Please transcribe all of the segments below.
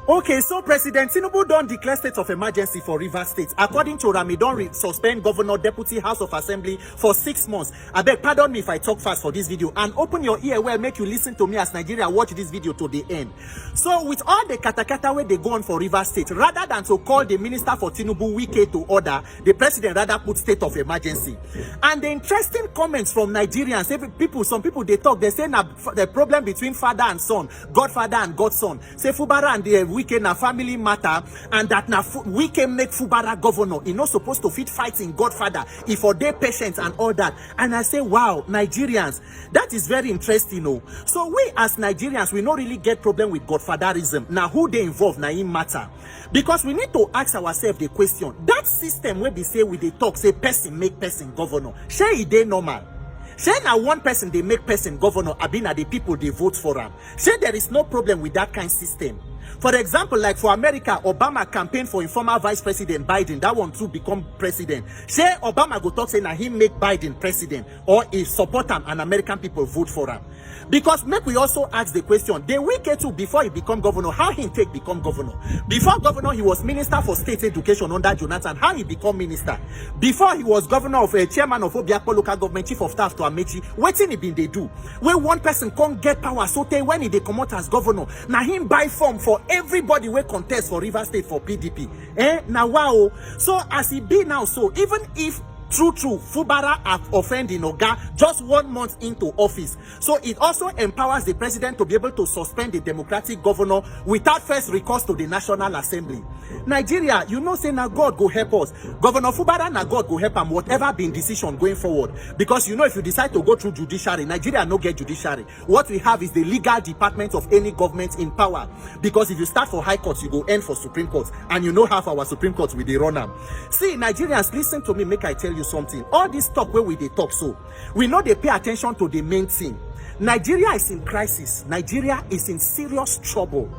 Okay, so President Tinubu don't declare state of emergency for Rivers State. According to Rami, don't suspend Governor, Deputy House of Assembly for 6 months. I beg, pardon me if I talk fast for this video, and open your ear well, make you listen to me as Nigeria watch this video to the end. So with all the katakata where they go on for Rivers State, rather than to call the Minister for Tinubu Wike to order, the President rather put state of emergency. And the interesting comments from Nigerians, some people they talk, they say na the problem between father and son, godfather and godson. Say Fubara and the Wike na family matter, and that na Wike make Fubara governor. He not supposed to fit fighting godfather if for their patience and all that. And I say, wow, Nigerians, that is very interesting. No, so we as Nigerians, we not really get problem with godfatherism. Now who they involve na in matter, because we need to ask ourselves the question: that system where they say we they talk say person make person governor, share it they normal? Say now one person they make person governor, abina the people they vote for him. Say there is no problem with that kind of system. For example, like for America, Obama campaigned for former Vice President Biden. That one too become president. Say Obama go talk say now he make Biden president, or if support him and American people vote for him. Because make we also ask the question: the Wike too, before he become governor, how he take become governor? Before governor, he was minister for state education under Jonathan. How he become minister? Before he was governor of a chairman of Obiakpo local government, chief of staff to Amechi. Wetin he been they do? When one person can't get power, so when he they come out as governor, now him buy form for everybody will contest for Rivers State for PDP. Now wow. So as he be now, so even if true Fubara have offended Oga just 1 month into office, so it also empowers the president to be able to suspend the democratic governor without first recourse to the National Assembly. Nigeria, you know, say now God go help us. Governor Fubara na God go help him whatever been decision going forward, because you know if you decide to go through judiciary, Nigeria no get judiciary. What we have is the legal department of any government in power, because if you start for high courts, you go end for Supreme Court, and you know half our Supreme Court with the runner. See, Nigerians, listen to me, make I tell you something. All this talk where we they talk, so we know they pay attention to the main thing. Nigeria is in crisis. Nigeria is in serious trouble.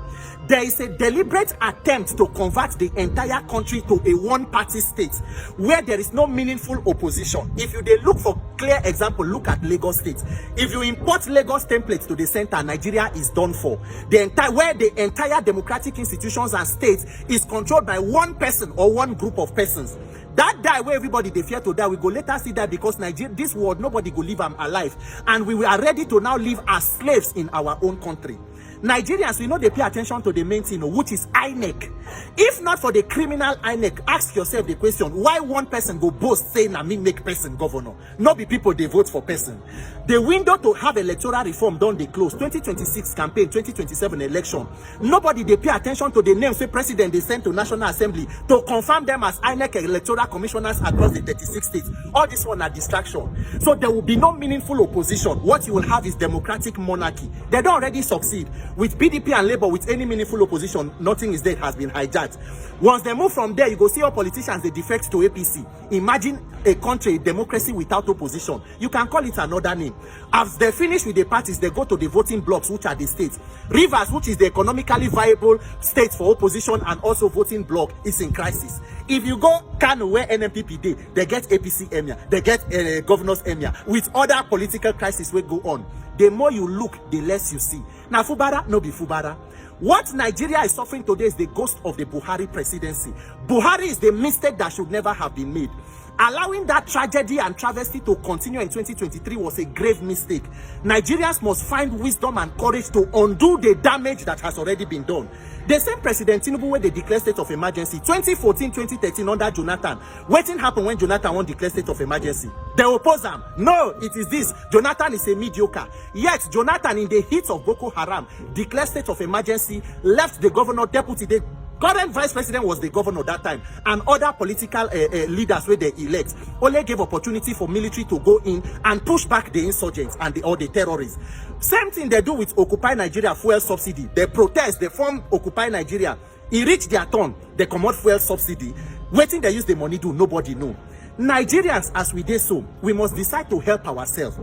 There is a deliberate attempt to convert the entire country to a one-party state where there is no meaningful opposition. If you they look for clear example, look at Lagos State. If you import Lagos templates to the center, Nigeria is done for. Where the entire democratic institutions and states is controlled by one person or one group of persons. That die where everybody they fear to die, we go later see that, because Nigeria, this world, nobody go live them alive, and we are ready to now live as slaves in our own country. Nigerians, we know they pay attention to the main thing, which is INEC. If not for the criminal INEC, ask yourself the question: why one person go boast saying na me make person governor? Not be people they vote for person. The window to have electoral reform done they close. 2026 campaign, 2027 election. Nobody they pay attention to the names say president they send to National Assembly to confirm them as INEC electoral commissioners across the 36 states. All this one are distraction. So there will be no meaningful opposition. What you will have is democratic monarchy. They don't already succeed. With PDP and Labour, with any meaningful opposition, nothing is there, has been hijacked. Once they move from there, you go see all politicians, they defect to APC. Imagine a country, a democracy without opposition. You can call it another name. As they finish with the parties, they go to the voting blocks, which are the states. Rivers, which is the economically viable state for opposition and also voting bloc, is in crisis. If you go Kano, where NMPP did, they get APC emir, they get governor's emir, with other political crises will go on. The more you look, the less you see. Now, Fubara, no be Fubara. What Nigeria is suffering today is the ghost of the Buhari presidency. Buhari is the mistake that should never have been made. Allowing that tragedy and travesty to continue in 2023 was a grave mistake. Nigerians must find wisdom and courage to undo the damage that has already been done. The same President Tinubu, where they declared state of emergency 2014, 2013 under Jonathan. What happened when Jonathan won declare state of emergency? They oppose him. No, it is this. Jonathan is a mediocre. Yet Jonathan, in the heat of Boko Haram, declared state of emergency, left the governor, deputy. The current vice president was the governor that time, and other political leaders where they elect only gave opportunity for military to go in and push back the insurgents and the terrorists. Same thing they do with Occupy Nigeria fuel subsidy. They protest, they form Occupy Nigeria. It reached their turn, they come out fuel subsidy. Waiting they use the money do, nobody know. Nigerians, as we did so, we must decide to help ourselves.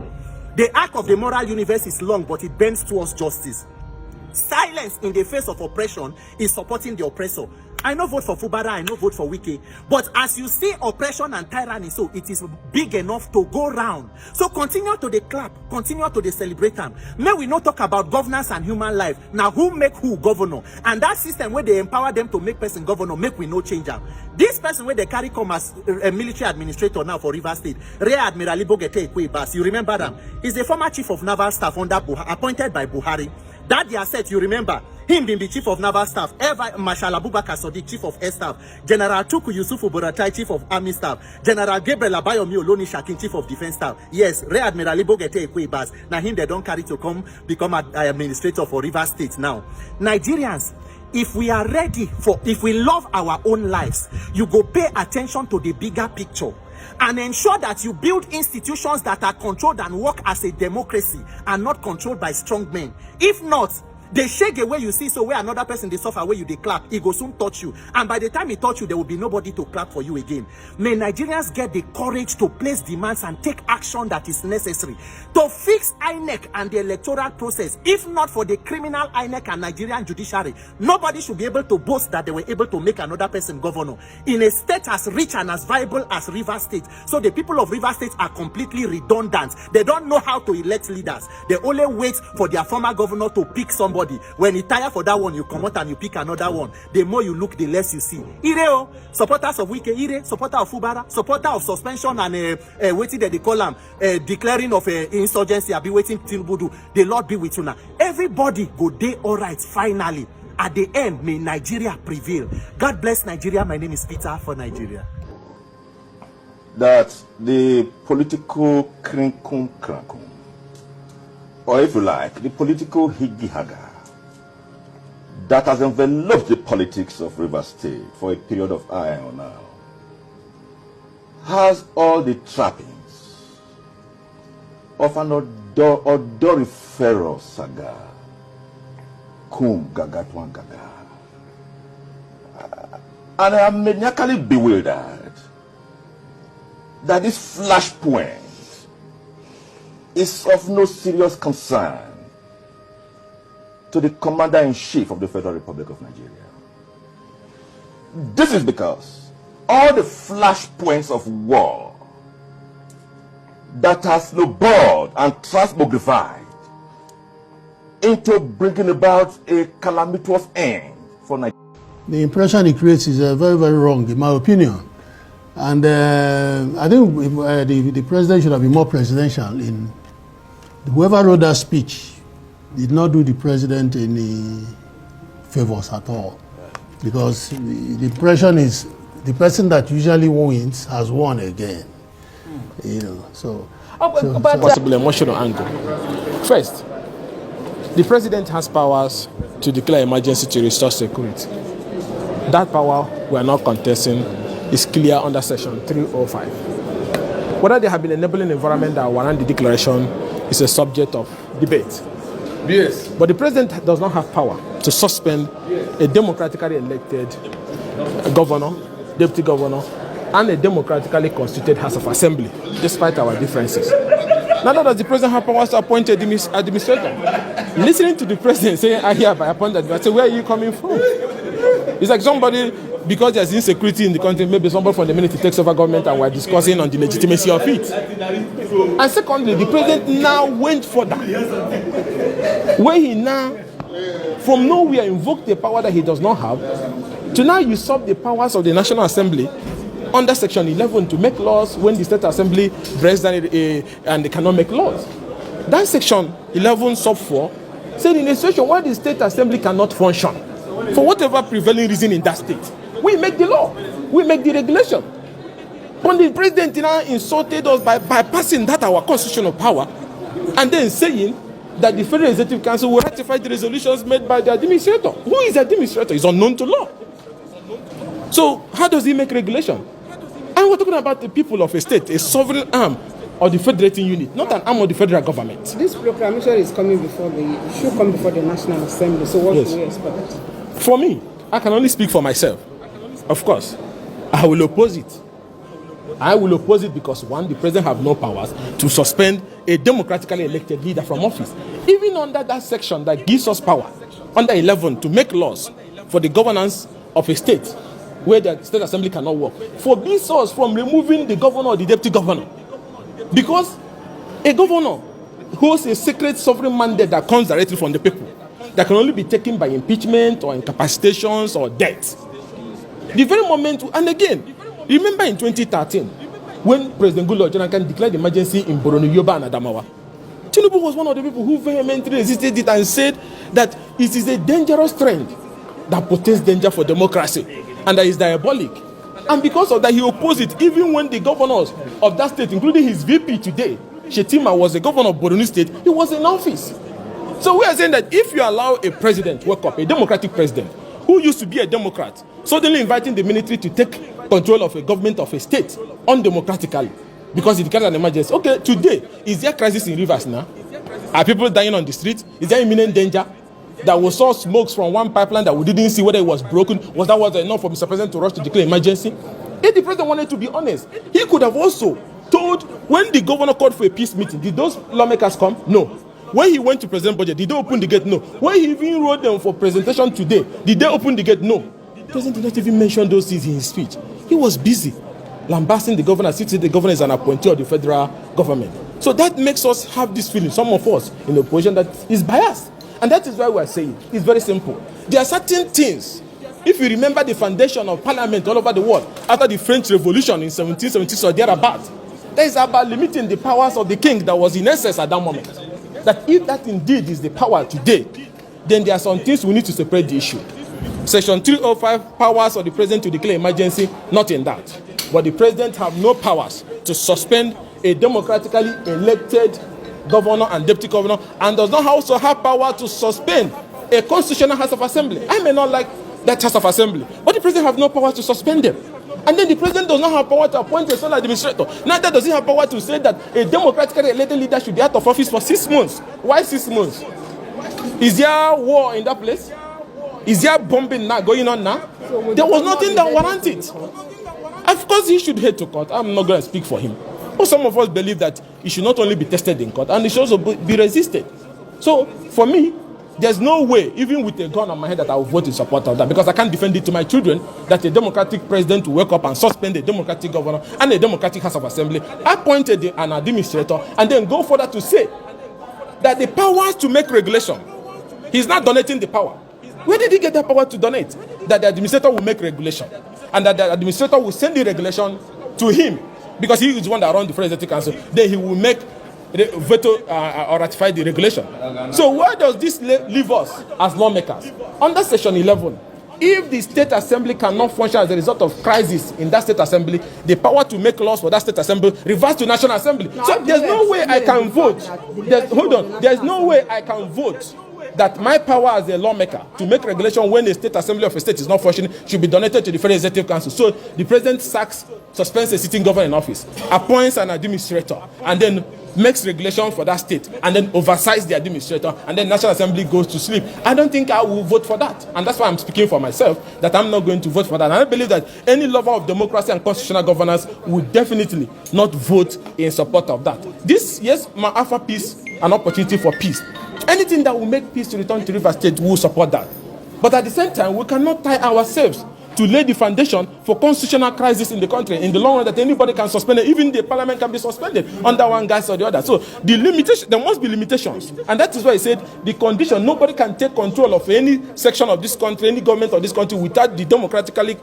The arc of the moral universe is long, but it bends towards justice. Silence in the face of oppression is supporting the oppressor. I no vote for Fubara, I no vote for Wike. But as you see oppression and tyranny, so it is big enough to go round. So continue to the clap, continue to the celebrate them. May we not talk about governance and human life. Now who make who governor? And that system where they empower them to make person governor, make we no change them. This person where they carry come as a military administrator now for Rivers State, Rear Admiral Ghtin Bas, you remember them? He's the former chief of naval staff under appointed by Buhari. That their set, you remember, him being the chief of naval staff, Marshal Abubakar Sadiq, chief of air staff, General Tuku Yusufu Buratai, chief of army staff, General Gabriel Abayomi Oloni Shakin, chief of defense staff. Yes, Rear Admiral Ghtin Bas. Now him they don't carry to come become an administrator for Rivers State now. Nigerians, if we are ready if we love our own lives, you go pay attention to the bigger picture and ensure that you build institutions that are controlled and work as a democracy and not controlled by strong men. If not, they shake away you see, so where another person they suffer, where you they clap, it go soon touch you. And by the time it touch you, there will be nobody to clap for you again. May Nigerians get the courage to place demands and take action that is necessary to fix INEC and the electoral process. If not for the criminal INEC and Nigerian judiciary, nobody should be able to boast that they were able to make another person governor in a state as rich and as viable as Rivers State. So the people of Rivers State are completely redundant. They don't know how to elect leaders. They only wait for their former governor to pick somebody. When you tire for that one, you come out and you pick another one. The more you look, the less you see. Ireo, supporters of Wike, Ire, supporter of Fubara, supporter of suspension and waiting that they call them declaring of insurgency, I'll be waiting Tinubu do. The Lord be with you now. Everybody go day all right finally. At the end, may Nigeria prevail. God bless Nigeria. My name is Peter for Nigeria. That the political krinkum, or if you like, the political higgy-haga that has enveloped the politics of Rivers State for a period of time now has all the trappings of an odoriferous saga. Kum gagatwan gaga. And I am maniacally bewildered that this flashpoint is of no serious concern to the Commander-in-Chief of the Federal Republic of Nigeria. This is because all the flashpoints of war that has snowballed and transmogrified into bringing about a calamitous end for Nigeria. The impression it creates is very, very wrong, in my opinion. And I think the president should have been more presidential. Whoever wrote that speech did not do the president any favors at all, because the impression is the person that usually wins has won again. You know, so possibly emotional angle. First, the president has powers to declare emergency to restore security. That power we are not contesting is clear under section 305. Whether there have been enabling environment that warrant the declaration is a subject of debate. Yes. But the president does not have power to suspend a democratically elected governor, deputy governor, and a democratically constituted House of Assembly, despite our differences. Neither does the president have powers to appoint an administrator. Listening to the president saying, I hereby appoint that, I say, where are you coming from? It's like somebody, because there's insecurity in the country, maybe somebody from the minute he takes over government and we're discussing on the legitimacy of it. And secondly, the president now went further, where he now, from nowhere, invoked the power that he does not have, to now usurp the powers of the National Assembly under Section 11 to make laws when the State Assembly breaks down and they cannot make laws. That Section 11 sub 4 said in a situation where the State Assembly cannot function, for whatever prevailing reason in that state, we make the law, we make the regulation. But the president now insulted us by bypassing that our constitutional power and then saying that the Federal Executive Council will ratify the resolutions made by the administrator. Who is the administrator? It's unknown to law. So how does he make regulation? And we're talking about the people of a state, a sovereign arm of the federating unit, not an arm of the federal government. This proclamation is coming should come before the National Assembly. So what do we expect? For me, I can only speak for myself. Of course, I will oppose it. I will oppose it because, one, the president has no powers to suspend a democratically elected leader from office. Even under that section that gives us power, under 11 to make laws for the governance of a state where the state assembly cannot work, forbids us from removing the governor or the deputy governor. Because a governor holds a sacred sovereign mandate that comes directly from the people, that can only be taken by impeachment or incapacitations or death. The very moment, and again, remember in 2013, when President Goodluck Jonathan declared emergency in Borno, Yoruba, and Adamawa, Tinubu was one of the people who vehemently resisted it and said that it is a dangerous trend that portends danger for democracy and that is diabolic. And because of that, he opposed it even when the governors of that state, including his VP today, Shetima, was the governor of Borno State, he was in office. So we are saying that if you allow a president to wake up, a democratic president, who used to be a Democrat, suddenly inviting the military to take control of a government of a state undemocratically because it declared an emergency. Okay, today, is there crisis in Rivers now? Are people dying on the street? Is there imminent danger? That we saw smokes from one pipeline that we didn't see whether it was broken. Was enough for Mr. President to rush to declare emergency? If the president wanted to be honest, he could have also told, when the governor called for a peace meeting, did those lawmakers come? No. When he went to present budget, did they open the gate? No. When he even wrote them for presentation today, did they open the gate? No. The president did not even mention those things in his speech. He was busy lambasting the governor, since the governor is an appointee of the federal government. So that makes us have this feeling, some of us in the opposition, that is biased. And that is why we are saying it's very simple. There are certain things. If you remember the foundation of parliament all over the world after the French Revolution in 1776 or thereabout, that is about limiting the powers of the king that was in essence at that moment. That if that indeed is the power today, then there are some things we need to separate the issue. Section 305, powers of the president to declare emergency, not in that. But the president have no powers to suspend a democratically elected governor and deputy governor, and does not also have power to suspend a constitutional House of Assembly. I may not like that House of Assembly, but the president have no power to suspend them. And then the president does not have power to appoint a sole administrator. Neither does he have power to say that a democratically elected leader should be out of office for 6 months. Why 6 months? Is there war in that place? Is there bombing now going on now? There was nothing that warranted it. Of course, he should head to court. I'm not going to speak for him. But some of us believe that it should not only be tested in court, and it should also be resisted. So, for me, there's no way, even with a gun on my head, that I will vote in support of that, because I can't defend it to my children that a democratic president will wake up and suspend a democratic governor and a democratic House of Assembly, appointed an administrator, and then go further to say that the powers to make regulation, he's not donating the power. Where did he get that power to donate? That the administrator will make regulation, and that the administrator will send the regulation to him, because he is the one that runs the Executive Council. Then he will make the veto or ratify the regulation. So where does this leave us as lawmakers? Under Section 11, if the State Assembly cannot function as a result of crisis in that State Assembly, the power to make laws for that State Assembly reverts to National Assembly. So there's no way I can vote. There's no way I can vote that my power as a lawmaker to make regulation when the State Assembly of a state is not functioning should be donated to the Federal Executive Council. So the president suspends a sitting governor in office, appoints an administrator, and then makes regulation for that state, and then oversights the administrator, and then National Assembly goes to sleep. I don't think I will vote for that. And that's why I'm speaking for myself, that I'm not going to vote for that. And I believe that any lover of democracy and constitutional governance would definitely not vote in support of that. This, yes, might offer peace, an opportunity for peace. Anything that will make peace to return to Rivers State, will support that. But at the same time, we cannot tie ourselves to lay the foundation for constitutional crisis in the country in the long run, that anybody can suspend it. Even the parliament can be suspended under one guise or the other. So the limitation, there must be limitations. And that is why I said the condition, nobody can take control of any section of this country, any government of this country, without the democratically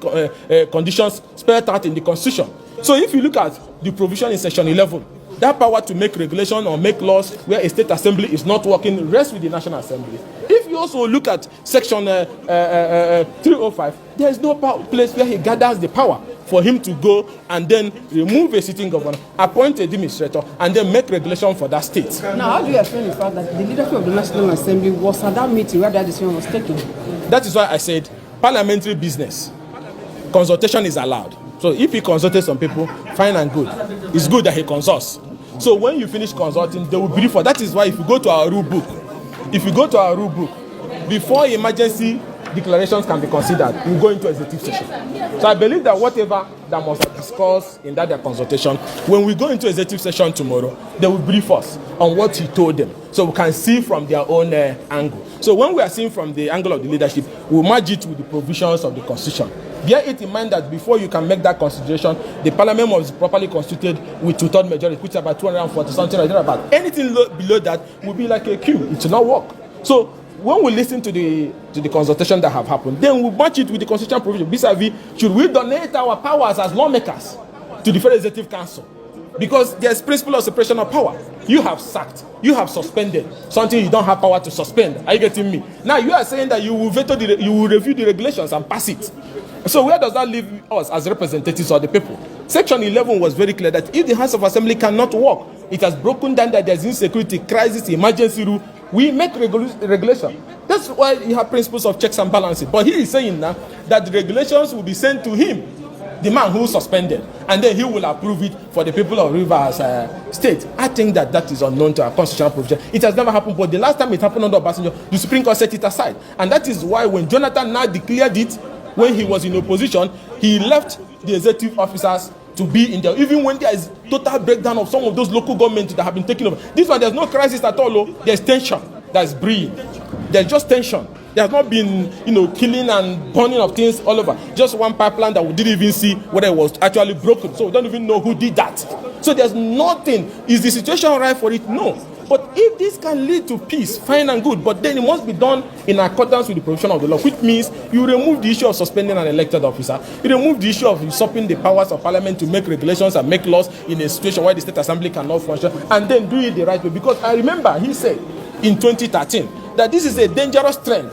conditions spelled out in the Constitution. So if you look at the provision in Section 11, that power to make regulation or make laws where a state assembly is not working rests with the National Assembly. If you also look at Section 305, there is no place where he gathers the power for him to go and then remove a sitting governor, appoint a administrator, and then make regulation for that state. Now, how do you explain the fact that the leadership of the National Assembly was at that meeting where that decision was taken? That is why I said parliamentary business, consultation is allowed. So if he consulted some people, fine and good. It's good that he consults. So when you finish consulting, they will brief for. That is why if you go to our rule book, before emergency declarations can be considered, we go into executive session. So I believe that whatever that must be discussed in that their consultation, when we go into executive session tomorrow, they will brief us on what he told them, so we can see from their own angle. So when we are seeing from the angle of the leadership, we'll merge it with the provisions of the constitution. Bear it in mind that before you can make that consideration, the parliament must be properly constituted with 2/3 majority, which is about 240 something like that. About anything below that will be like a queue. It will not work. So when we listen to the consultation that have happened, then we match it with the constitutional provision. Vis-a-vis, should we donate our powers as lawmakers to the Federal Executive Council? Because there's principle of separation of power. You have sacked, you have suspended something you don't have power to suspend. Are you getting me? Now you are saying that you will you will review the regulations and pass it. So where does that leave us as representatives of the people? Section 11 was very clear that if the House of Assembly cannot work, it has broken down that there's insecurity, crisis, emergency rule, we make regulation. That's why you have principles of checks and balances. But he is saying now that the regulations will be sent to him, the man who suspended, and then he will approve it for the people of Rivers State. I think that is unknown to our constitutional provision. It has never happened, but the last time it happened under Obasanjo, the Supreme Court set it aside. And that is why when Jonathan now declared it, when he was in opposition, he left the executive officers to be in there, even when there is total breakdown of some of those local governments that have been taken over. This one, there's no crisis at all. There's tension that's brewing. There's just tension. There has not been, killing and burning of things all over. Just one pipeline that we didn't even see whether it was actually broken. So we don't even know who did that. So there's nothing. Is the situation right for it? No. But if this can lead to peace, fine and good, but then it must be done in accordance with the provision of the law, which means you remove the issue of suspending an elected officer, you remove the issue of usurping the powers of parliament to make regulations and make laws in a situation where the state assembly cannot function, and then do it the right way. Because I remember he said in 2013 that this is a dangerous trend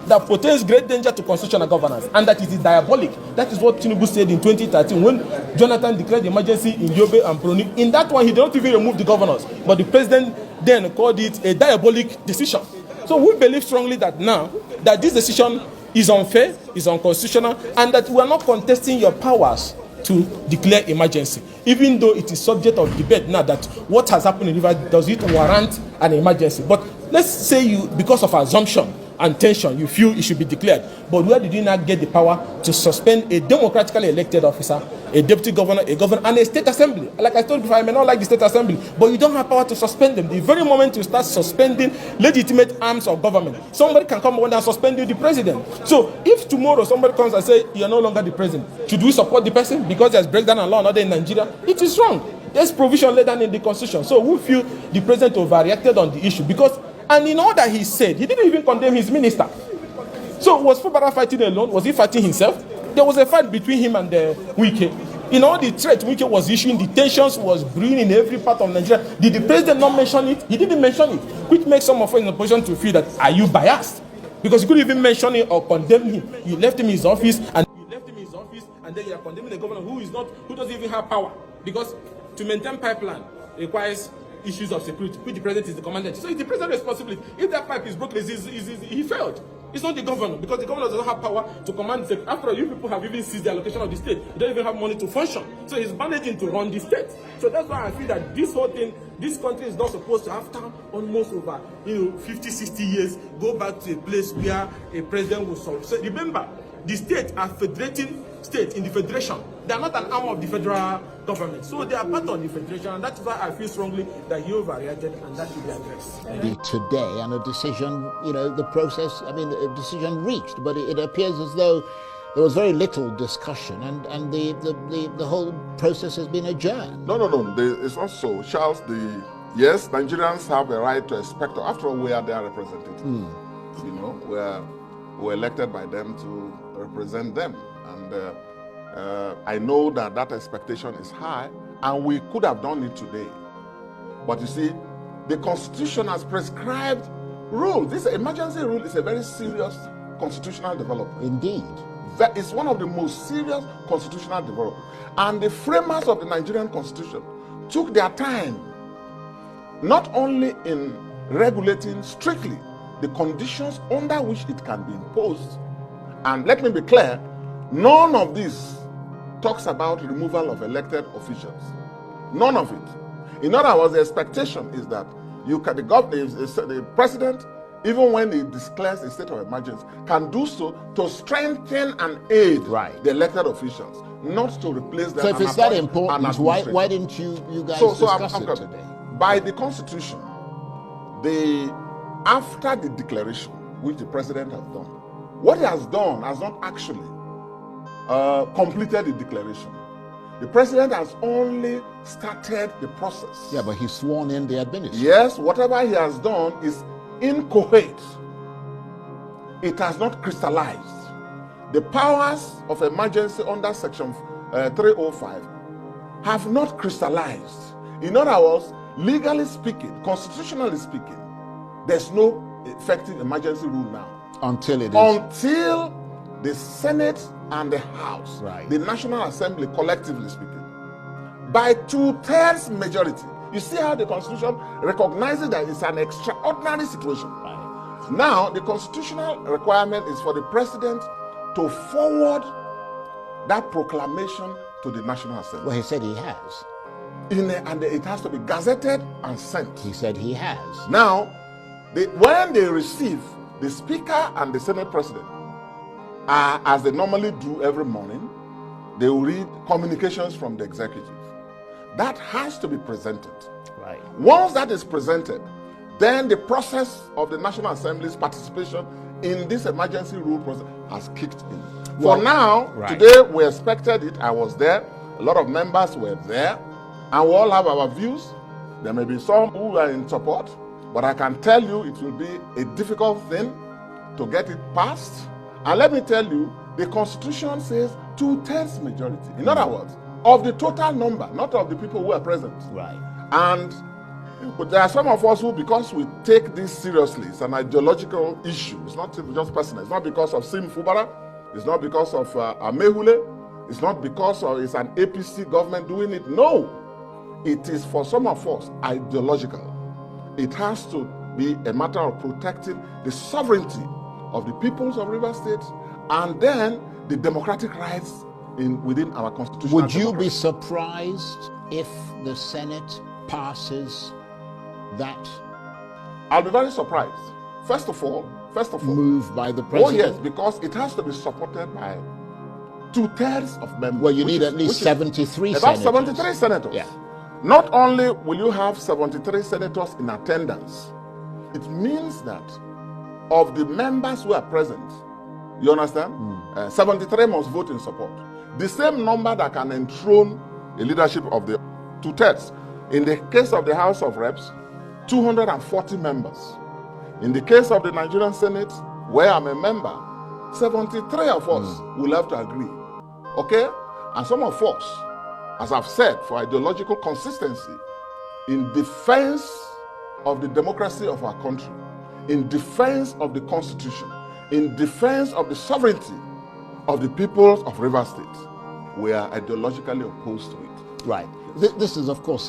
that portends great danger to constitutional governance, and that it is diabolic. That is what Tinubu said in 2013 when Jonathan declared the emergency in Yobe and Bruni. In that one, he did not even remove the governors, but the president then called it a diabolic decision. So we believe strongly that now that this decision is unfair, is unconstitutional, and that we are not contesting your powers to declare emergency, even though it is subject of debate now that what has happened in Rivers, does it warrant an emergency? But let's say you, because of assumption and tension, you feel it should be declared. But where did you not get the power to suspend a democratically elected officer, a deputy governor, a governor, and a state assembly? Like I told you before, I may not like the state assembly, but you don't have power to suspend them. The very moment you start suspending legitimate arms of government, somebody can come and suspend you, the president. So if tomorrow somebody comes and say you're no longer the president, should we support the person because there's breakdown in law and order in Nigeria? It is wrong. There's provision laid down in the constitution. So we feel the president overreacted on the issue because, and in all that he said, he didn't even condemn his minister. So was Fubara fighting alone? Was he fighting himself? There was a fight between him and Wike. In all the threats Wike was issuing, the tensions was brewing in every part of Nigeria. Did the president not mention it? He didn't mention it, which makes some of us in the position to feel that, are you biased? Because you couldn't even mention it or condemn him. You left him in his office, and then you are condemning a governor who doesn't even have power. Because to maintain pipeline requires issues of security, which the president is the commander. So it's the president's responsibility. If that pipe is broken, he failed. It's not the governor, because the governor doesn't have power to command the state. After all, you people have even seized the allocation of the state. You don't even have money to function. So he's managing to run the state. So that's why I feel that this whole thing, this country is not supposed to, after almost over 50, 60 years, go back to a place where a president will solve. So remember, the states are federating states in the federation. They are not an arm of the federal government. So they are part of the federation, and that's why I feel strongly that he overreacted and that should be addressed. Today, and a decision, the process, a decision reached, but it appears as though there was very little discussion, and the whole process has been adjourned. No. It's also, Charles, yes, Nigerians have a right to expect, after all, we are their representatives. We're elected by them to represent them. And I know that expectation is high, and we could have done it today. But you see, the Constitution has prescribed rules. This emergency rule is a very serious constitutional development. Indeed. It's one of the most serious constitutional developments. And the framers of the Nigerian Constitution took their time, not only in regulating strictly the conditions under which it can be imposed. And let me be clear, none of this talks about removal of elected officials. None of it. In other words, the expectation is that the president even when it declares a state of emergency, can do so to strengthen and aid Right. the elected officials, not to replace them. So if and it's that appoint an important, why didn't you guys discuss it coming. today? By the Constitution, after the declaration, which the president has done, what he has done has not actually completed the declaration. The president has only started the process. Yeah, but he's sworn in the administration. Yes, whatever he has done is inchoate. It has not crystallized. The powers of emergency under Section 305 have not crystallized. In other words, legally speaking, constitutionally speaking, there's no effective emergency rule now. Until it is. Until the Senate and the House, Right. the National Assembly, collectively speaking, by 2/3 majority. You see how the Constitution recognizes that it's an extraordinary situation. Right. Now, the constitutional requirement is for the president to forward that proclamation to the National Assembly. Well, he said he has. And it has to be gazetted and sent. He said he has. Now, when they receive, the Speaker and the Senate President, as they normally do every morning, they will read communications from the executive. That has to be presented. Right. Once that is presented, then the process of the National Assembly's participation in this emergency rule process has kicked in. Well, For now, right. today we expected it. I was there. A lot of members were there. And we all have our views. There may be some who are in support, but I can tell you it will be a difficult thing to get it passed. And let me tell you, the Constitution says 2/3 majority. In other words, of the total number, not of the people who are present. Right. And there are some of us who, because we take this seriously, it's an ideological issue. It's not just personal. It's not because of Sim Fubara. It's not because of Amehule. It's not because it's an APC government doing it. No. It is for some of us ideological. It has to be a matter of protecting the sovereignty of the peoples of Rivers State and then the democratic rights within our constitution. Would you be surprised if the Senate passes that I'll be very surprised. First of all, move by the oh president? yes, because it has to be supported by 2/3 of members. Well, you need at least 73 senators. About 73 senators. Yeah. Not only will you have 73 senators in attendance, it means that of the members who are present, you understand? 73 must vote in support. The same number that can enthrone the leadership of the 2/3. In the case of the House of Reps, 240 members. In the case of the Nigerian Senate, where I'm a member, 73 of us will have to agree. Okay? And some of us, as I've said, for ideological consistency, in defense of the democracy of our country, in defense of the Constitution, in defense of the sovereignty of the peoples of Rivers State, we are ideologically opposed to it. Right. This is, of course,